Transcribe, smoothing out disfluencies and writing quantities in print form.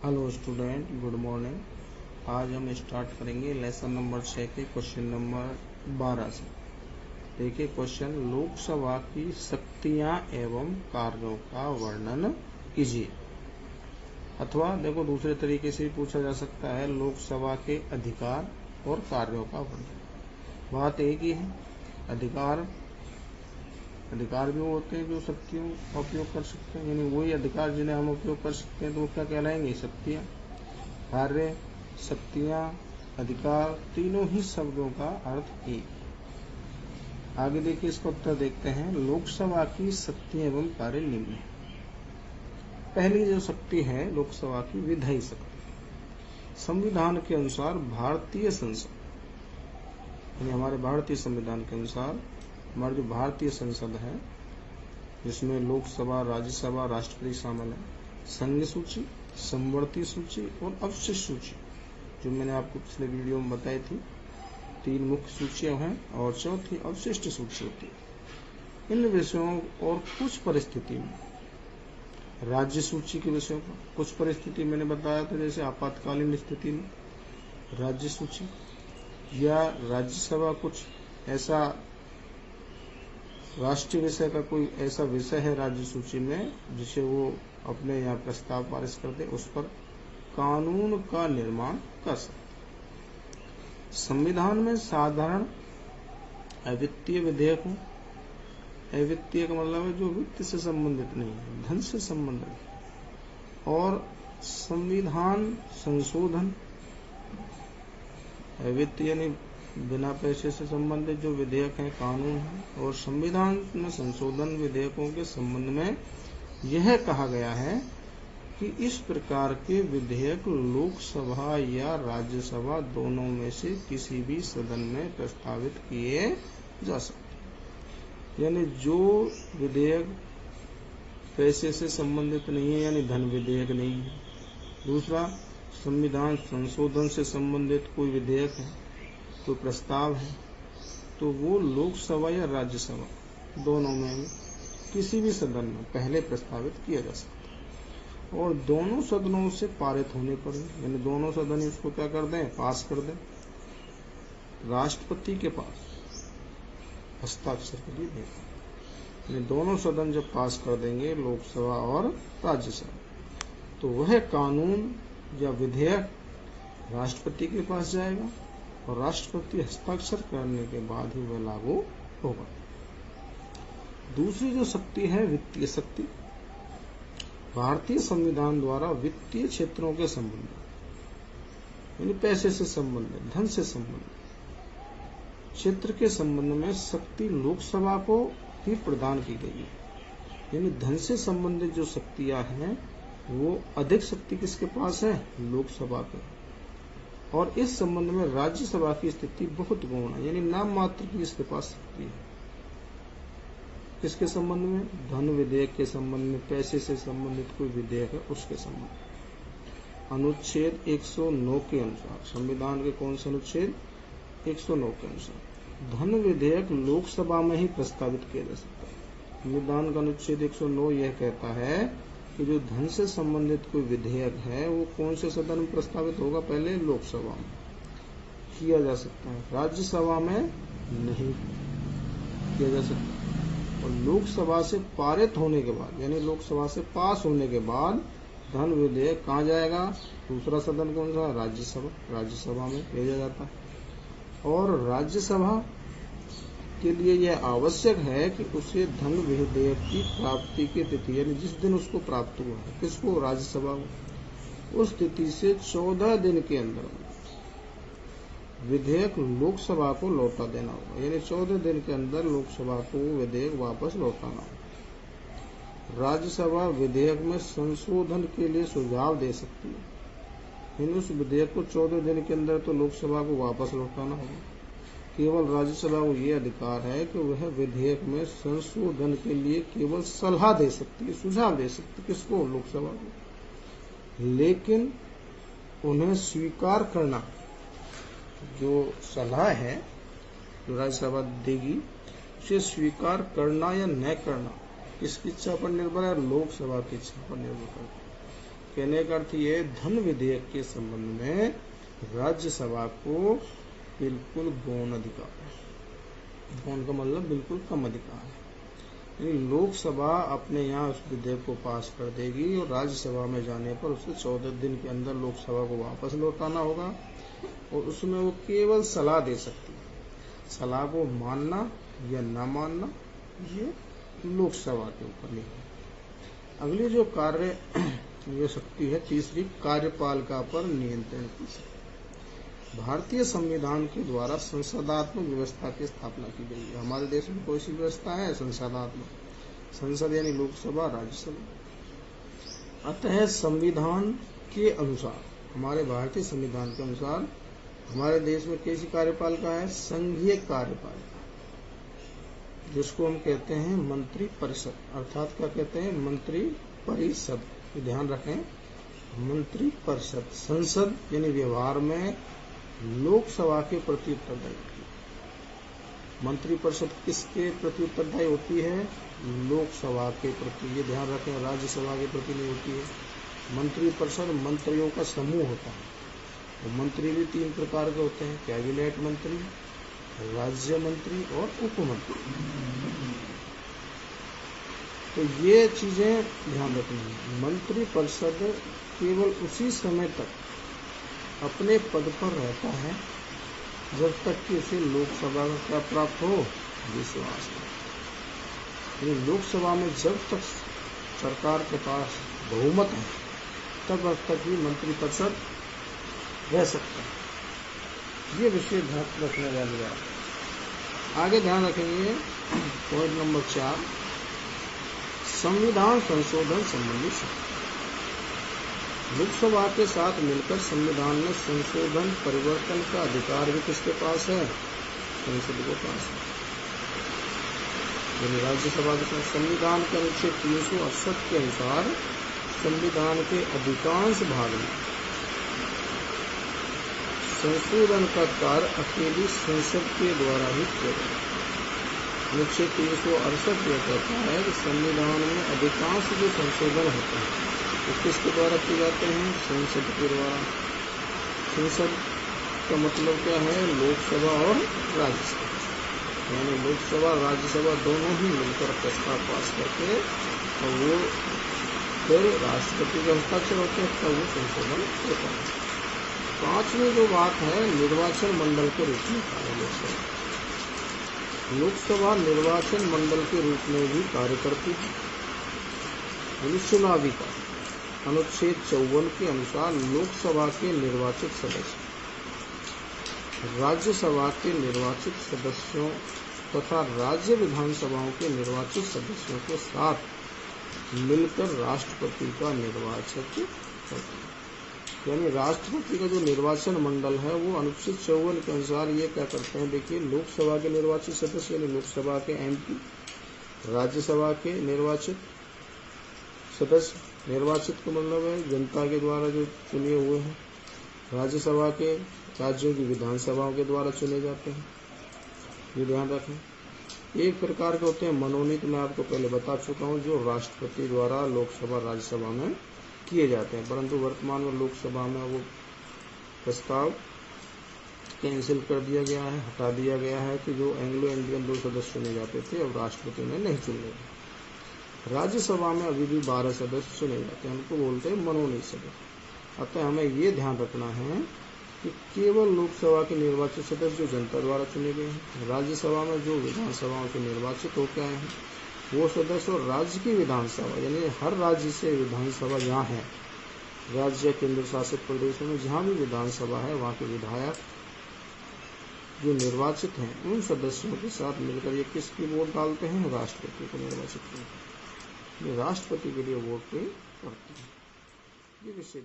Hello student, good morning. आज हम start करेंगे लेसन नंबर 6 के क्वेश्चन नंबर 12 से। देखिए क्वेश्चन, लोकसभा की शक्तियां एवं कार्यों का वर्णन कीजिए। अथवा देखो दूसरे तरीके से भी पूछा जा सकता है, लोकसभा के अधिकार और कार्यों का वर्णन। बात एक ही है, अधिकार भी होते हैं जो शक्तियों का उपयोग कर सकते हैं, यानी वही अधिकार जिन्हें हम उपयोग कर सकते हैं तो वो क्या कहलाएंगे? शक्तियाँ। कार्य, शक्तियाँ, अधिकार, तीनों ही शब्दों का अर्थ एक। आगे देखिए, इसका उत्तर देखते हैं। लोकसभा की शक्ति एवं कार्य निम्न है। पहली जो शक्ति है लोकसभा की, विधायी शक्ति। संविधान के अनुसार भारतीय संसद, यानी हमारे भारतीय संविधान के अनुसार हमारी जो भारतीय संसद है, जिसमें लोकसभा, राज्यसभा, राष्ट्रपति शामिल है, संघ सूची, समवर्ती सूची और अवशिष्ट सूची, जो मैंने आपको पिछले वीडियो में बताई थी। 3 मुख्य सूचियां हैं और चौथी अवशिष्ट सूची होती है। इन विषयों और कुछ परिस्थिति में राज्य सूची के विषयों पर, कुछ परिस्थिति मैंने बताया था, जैसे आपातकालीन स्थिति में राज्य सूची, या राज्यसभा कुछ ऐसा राष्ट्रीय विषय का कोई ऐसा विषय है राज्य सूची में जिसे वो अपने यहाँ प्रस्ताव पारित कर दे, उस पर कानून का निर्माण कर सकते। संविधान में साधारण अवित्तीय विधेयक हो, अवित्तीय का मतलब है जो वित्त से संबंधित नहीं है, धन से संबंधित, और संविधान संशोधन, अवित्तीय यानी बिना पैसे से संबंधित जो विधेयक हैं, कानून है, और संविधान में संशोधन विधेयकों के संबंध में यह कहा गया है कि इस प्रकार के विधेयक लोकसभा या राज्यसभा दोनों में से किसी भी सदन में प्रस्तावित किए जा सकते। यानी जो विधेयक पैसे से संबंधित नहीं है, यानी धन विधेयक नहीं है। दूसरा, संविधान संशोधन से संबंधित कोई विधेयक है, कोई प्रस्ताव है, तो वो लोकसभा या राज्यसभा दोनों में किसी भी सदन में पहले प्रस्तावित किया जा सकता है, और दोनों सदनों से पारित होने पर, यानी दोनों सदन इसको क्या कर दें? पास कर दें, राष्ट्रपति के पास हस्ताक्षर के लिए भेजें। यानी दोनों सदन जब पास कर देंगे, लोकसभा और राज्यसभा, तो वह कानून या विधेयक राष्ट्रपति के पास जाएगा और राष्ट्रपति हस्ताक्षर करने के बाद ही वह लागू होगा। दूसरी जो शक्ति है वित्तीय शक्ति। भारतीय संविधान द्वारा वित्तीय क्षेत्रों के संबंध, यानी पैसे से संबंधित, धन से संबंधित क्षेत्र के संबंध में शक्ति लोकसभा को ही प्रदान की गई है। यानी धन से संबंधित जो शक्तियां हैं वो अधिक शक्ति किसके पास है? लोकसभा के। और इस संबंध में राज्यसभा की स्थिति बहुत गौण है, यानी नाम मात्र की इसके पास शक्ति है। किसके संबंध में? धन विधेयक के संबंध में, पैसे से संबंधित कोई विधेयक है उसके संबंध में। अनुच्छेद 109 के अनुसार, संविधान के कौन से अनुच्छेद? 109 के अनुसार धन विधेयक लोकसभा में ही प्रस्तावित किया जा सकता है। संविधान का अनुच्छेद 109 यह कहता है कि जो धन से संबंधित कोई विधेयक है वो कौन से सदन में प्रस्तावित होगा? पहले लोकसभा में किया जा सकता है, राज्यसभा में नहीं किया जा सकता। और लोकसभा से पारित होने के बाद, यानी लोकसभा से पास होने के बाद धन विधेयक कहाँ जाएगा? दूसरा सदन कौन सा? राज्यसभा। राज्यसभा में भेजा जाता है। और राज्यसभा के लिए यह आवश्यक है कि उसे धन विधेयक की प्राप्ति की तिथि, यानी जिस दिन उसको प्राप्त हुआ है, किसको? राज्यसभा को, उस तिथि से 14 दिन के अंदर विधेयक लोकसभा को लौटा देना होगा। यानी 14 दिन के अंदर लोकसभा को विधेयक वापस लौटाना होगा। राज्यसभा विधेयक में संशोधन के लिए सुझाव दे सकती है, यानी उस विधेयक को 14 दिन के अंदर तो लोकसभा को वापस लौटाना होगा। केवल राज्यसभा को यह अधिकार है कि वह विधेयक में संशोधन के लिए केवल सलाह दे सकती है, सुझाव दे सकती है। किसको? लोकसभा को। लेकिन उन्हें स्वीकार करना, जो सलाह है जो राज्यसभा देगी, उसे स्वीकार करना या न करना किसकी इच्छा पर निर्भर है? लोकसभा की इच्छा पर निर्भर करता है। कहने का अर्थ ये, धन विधेयक के संबंध में राज्यसभा को बिल्कुल गौण अधिकार है। गौण का मतलब बिल्कुल कम अधिकार है। लोकसभा अपने यहाँ उस विधेयक को पास कर देगी और राज्यसभा में जाने पर उसे 14 दिन के अंदर लोकसभा को वापस लौटाना होगा और उसमें वो केवल सलाह दे सकती है। सलाह को मानना या न मानना ये लोकसभा के ऊपर नहीं है। अगली जो कार्य ये शक्ति है तीसरी, कार्यपालिका पर नियंत्रण की शक्ति। भारतीय संविधान के द्वारा संसदात्मक व्यवस्था की स्थापना की गई है। हमारे देश में कोई सी व्यवस्था है? संसदात्मक, संसद यानी लोकसभा, राज्यसभा। अतः संविधान के अनुसार, हमारे भारतीय संविधान के अनुसार हमारे देश में कैसी कार्यपालिका है? संघीय कार्यपालिका, जिसको हम कहते हैं मंत्री परिषद, अर्थात क्या कहते हैं? मंत्री परिषद। ध्यान रखें, मंत्री परिषद। संसद यानी व्यवहार में लोकसभा के प्रति उत्तरदायी होती है। मंत्री परिषद किसके प्रति उत्तरदायी होती है? लोकसभा के प्रति। ये ध्यान रखें, राज्यसभा के प्रति नहीं होती है। मंत्री परिषद मंत्रियों का समूह होता है। तो मंत्री भी 3 प्रकार के होते हैं, कैबिनेट मंत्री, राज्य मंत्री और उप मंत्री। तो ये चीजें ध्यान रखनी है। मंत्री परिषद केवल उसी समय तक अपने पद पर रहता है जब तक कि उसे लोकसभा का क्या प्राप्त हो? विश्वास। लोकसभा में जब तक सरकार के पास बहुमत है तब तक ही मंत्री परिषद रह सकता है। ये विषय ध्यान रखने वाली बात। आगे ध्यान रखेंगे पॉइंट नंबर 4, संविधान संशोधन संबंधी शक्ति। लोकसभा के साथ मिलकर संविधान में संशोधन परिवर्तन का अधिकार भी किसके पास है? संसद के पास है। यानी राज्यसभा के पास। संविधान के अनुच्छेद 368 के अनुसार संविधान के अधिकांश भाग में संशोधन का कार्य अकेली संसद के द्वारा ही किया जाता है। अनुच्छेद 368 यह कहता है कि संविधान में अधिकांश जो संशोधन होते हैं वो किसके द्वारा किए जाते हैं? संसद के द्वारा। संसद का मतलब क्या है? लोकसभा और राज्यसभा। यानी लोकसभा राज्यसभा दोनों ही मिलकर प्रस्ताव पास करके और वो फिर राष्ट्रपति के हस्ताक्षर होते हैं, तब वो संशोधन होता है। 5वीं जो बात है, निर्वाचन मंडल के रूप में कार्य लोकसभा। लोकसभा निर्वाचन मंडल के रूप में भी कार्य करती है। चुनावी कार्य अनुच्छेद 54 के अनुसार लोकसभा के निर्वाचित सदस्य राज्यसभा के निर्वाचित सदस्यों तथा राज्य विधानसभाओं के निर्वाचित सदस्यों के साथ मिलकर राष्ट्रपति का निर्वाचन करते हैं। यानी राष्ट्रपति का जो निर्वाचन मंडल है वो अनुच्छेद 54 के अनुसार ये क्या करते हैं? देखिए, लोकसभा के निर्वाचित सदस्य यानी लोकसभा के MP, राज्यसभा के निर्वाचित सदस्य, निर्वाचित का मतलब है जनता के द्वारा जो चुने हुए हैं, राज्यसभा के राज्यों की विधानसभाओं के द्वारा चुने जाते हैं। ये ध्यान रखें। एक प्रकार के होते हैं मनोनीत, मैं आपको पहले बता चुका हूँ, जो राष्ट्रपति द्वारा लोकसभा राज्यसभा में किए जाते हैं, परंतु वर्तमान में लोकसभा में वो प्रस्ताव कैंसिल कर दिया गया है, हटा दिया गया है कि जो एंग्लो इंडियन 2 सदस्य चुने जाते थे अब राष्ट्रपति में नहीं चुने। राज्यसभा में अभी भी 12 सदस्य चुने जाते हैं, उनको बोलते हैं मनोनीत सदस्य। अतः हमें ये ध्यान रखना है कि केवल लोकसभा के निर्वाचित सदस्य जो जनता द्वारा चुने गए हैं, राज्यसभा में जो विधानसभाओं से निर्वाचित होकर आए हैं वो सदस्य, और राज्य की विधानसभा यानी हर राज्य से विधानसभा जहाँ है, राज्य केंद्र शासित प्रदेशों में जहाँ भी विधानसभा है वहाँ के विधायक जो निर्वाचित हैं उन सदस्यों के साथ मिलकर ये किसकी वोट डालते हैं? राष्ट्रपति को निर्वाचित करते हैं। ये राष्ट्रपति के लिए वोट पे करते हैं। ये विषय